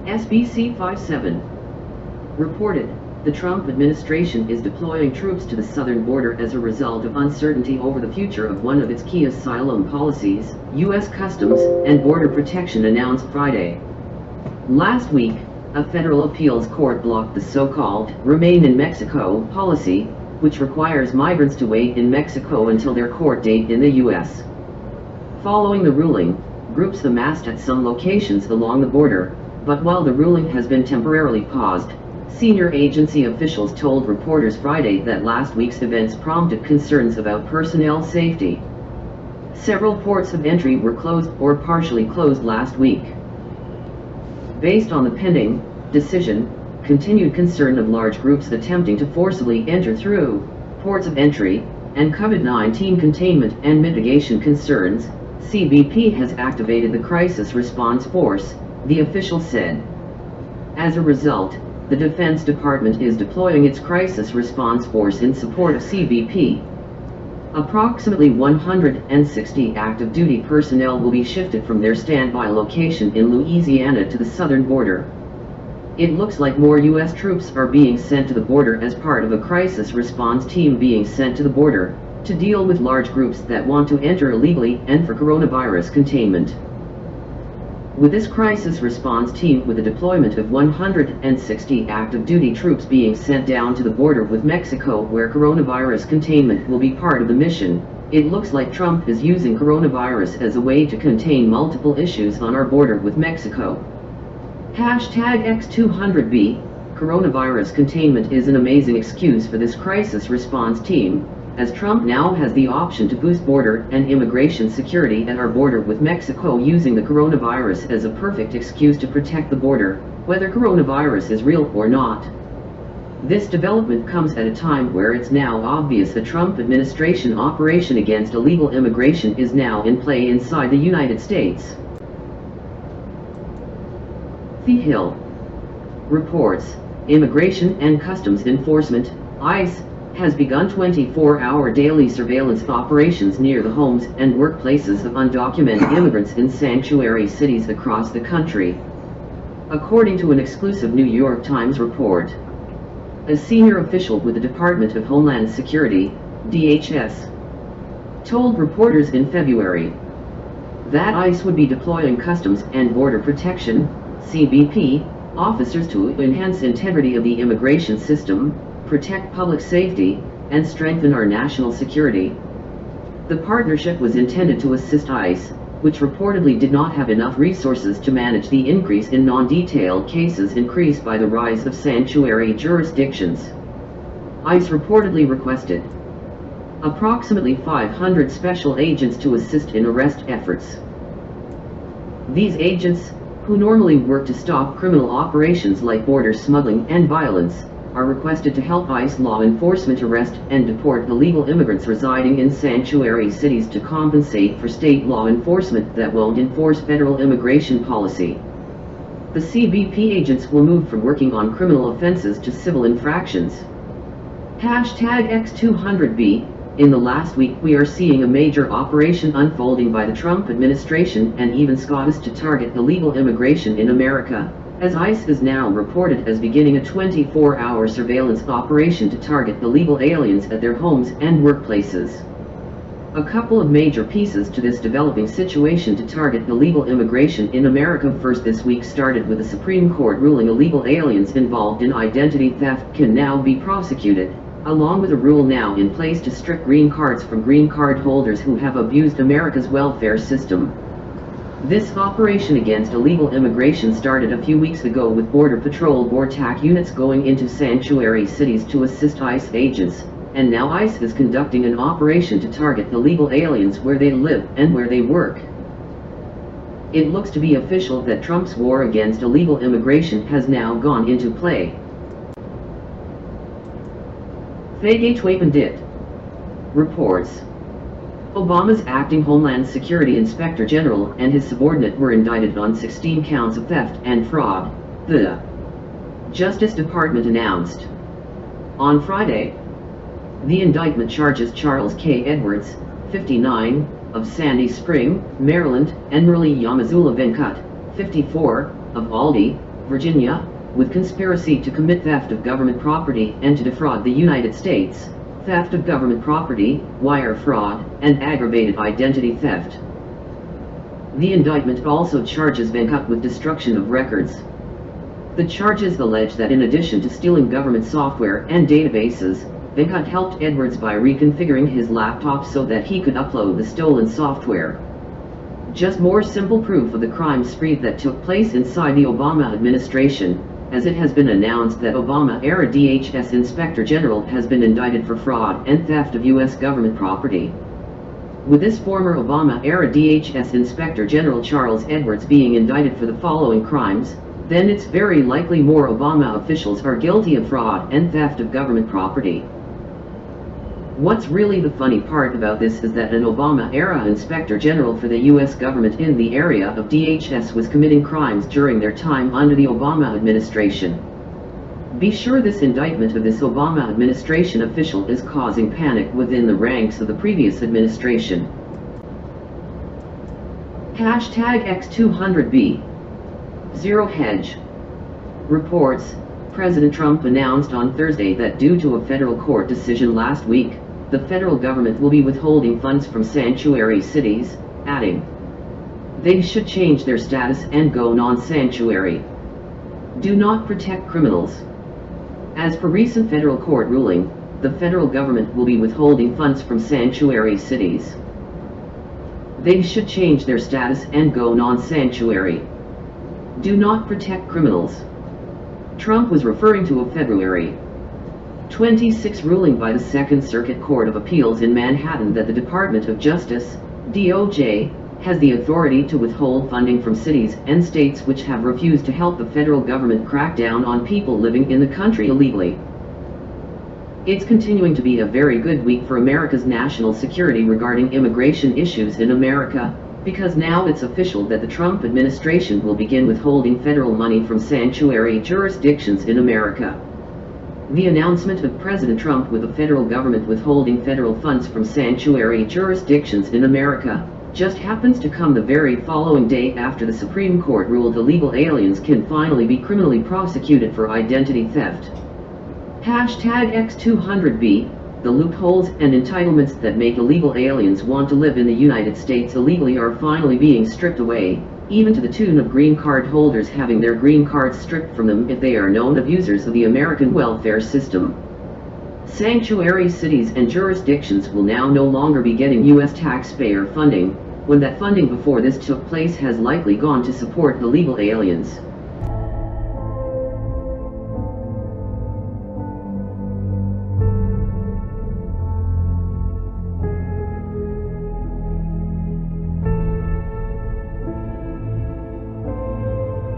SBC 57 reported, the Trump administration is deploying troops to the southern border as a result of uncertainty over the future of one of its key asylum policies, U.S. Customs and Border Protection announced Friday. Last week, a federal appeals court blocked the so-called "Remain in Mexico" policy, which requires migrants to wait in Mexico until their court date in the U.S. Following the ruling, groups amassed at some locations along the border, but while the ruling has been temporarily paused, senior agency officials told reporters Friday that last week's events prompted concerns about personnel safety. Several ports of entry were closed or partially closed last week. Based on the pending decision, continued concern of large groups attempting to forcibly enter through ports of entry, and COVID-19 containment and mitigation concerns, CBP has activated the Crisis Response Force, the official said. As a result, the Defense Department is deploying its Crisis Response Force in support of CBP. Approximately 160 active duty personnel will be shifted from their standby location in Louisiana to the southern border. It looks like more U.S. troops are being sent to the border as part of a crisis response team being sent to the border to deal with large groups that want to enter illegally and for coronavirus containment. With this crisis response team with a deployment of 160 active duty troops being sent down to the border with Mexico where coronavirus containment will be part of the mission, it looks like Trump is using coronavirus as a way to contain multiple issues on our border with Mexico. #X200B, coronavirus containment is an amazing excuse for this crisis response team, as Trump now has the option to boost border and immigration security at our border with Mexico using the coronavirus as a perfect excuse to protect the border, whether coronavirus is real or not. This development comes at a time where it's now obvious the Trump administration operation against illegal immigration is now in play inside the United States. The Hill reports, Immigration and Customs Enforcement, ICE, has begun 24-hour daily surveillance operations near the homes and workplaces of undocumented immigrants in sanctuary cities across the country. According to an exclusive New York Times report, a senior official with the Department of Homeland Security, DHS, told reporters in February that ICE would be deploying Customs and Border Protection, CBP, officers to enhance integrity of the immigration system, protect public safety, and strengthen our national security. The partnership was intended to assist ICE, which reportedly did not have enough resources to manage the increase in non-detailed cases increased by the rise of sanctuary jurisdictions. ICE reportedly requested approximately 500 special agents to assist in arrest efforts. These agents, who normally work to stop criminal operations like border smuggling and violence, are requested to help ICE law enforcement arrest and deport illegal immigrants residing in sanctuary cities to compensate for state law enforcement that won't enforce federal immigration policy. The CBP agents will move from working on criminal offenses to civil infractions. #X200B, in the last week we are seeing a major operation unfolding by the Trump administration and even SCOTUS to target illegal immigration in America, as ICE is now reported as beginning a 24-hour surveillance operation to target illegal aliens at their homes and workplaces. A couple of major pieces to this developing situation to target illegal immigration in America first this week started with the Supreme Court ruling illegal aliens involved in identity theft can now be prosecuted, along with a rule now in place to strip green cards from green card holders who have abused America's welfare system. This operation against illegal immigration started a few weeks ago with Border Patrol BORTAC units going into sanctuary cities to assist ICE agents, and now ICE is conducting an operation to target illegal aliens where they live and where they work. It looks to be official that Trump's war against illegal immigration has now gone into play. Dit reports, Obama's acting Homeland Security Inspector General and his subordinate were indicted on 16 counts of theft and fraud, the Justice Department announced. On Friday, the indictment charges Charles K. Edwards, 59, of Sandy Spring, Maryland, and Murali Yamazula Venkat, 54, of Aldi, Virginia, with conspiracy to commit theft of government property and to defraud the United States, theft of government property, wire fraud, and aggravated identity theft. The indictment also charges Venkat with destruction of records. The charges allege that in addition to stealing government software and databases, Venkat helped Edwards by reconfiguring his laptop so that he could upload the stolen software. Just more simple proof of the crime spree that took place inside the Obama administration, as it has been announced that Obama-era DHS Inspector General has been indicted for fraud and theft of U.S. government property. With this former Obama-era DHS Inspector General Charles Edwards being indicted for the following crimes, then it's very likely more Obama officials are guilty of fraud and theft of government property. What's really the funny part about this is that an Obama-era Inspector General for the U.S. government in the area of DHS was committing crimes during their time under the Obama administration. Be sure this indictment of this Obama administration official is causing panic within the ranks of the previous administration. Hashtag X200B. Zero Hedge. Reports, President Trump announced on Thursday that due to a federal court decision last week, the federal government will be withholding funds from sanctuary cities, adding, "They should change their status and go non-sanctuary. Do not protect criminals." As per recent federal court ruling, the federal government will be withholding funds from sanctuary cities. They should change their status and go non-sanctuary. Do not protect criminals. Trump was referring to a February 26 ruling by the Second Circuit Court of Appeals in Manhattan that the Department of Justice, DOJ, has the authority to withhold funding from cities and states which have refused to help the federal government crack down on people living in the country illegally. It's continuing to be a very good week for America's national security regarding immigration issues in America, because now it's official that the Trump administration will begin withholding federal money from sanctuary jurisdictions in America. The announcement of President Trump with the federal government withholding federal funds from sanctuary jurisdictions in America just happens to come the very following day after the Supreme Court ruled illegal aliens can finally be criminally prosecuted for identity theft. Hashtag X200B. The loopholes and entitlements that make illegal aliens want to live in the United States illegally are finally being stripped away, even to the tune of green card holders having their green cards stripped from them if they are known abusers of the American welfare system. Sanctuary cities and jurisdictions will now no longer be getting U.S. taxpayer funding, when that funding before this took place has likely gone to support illegal aliens.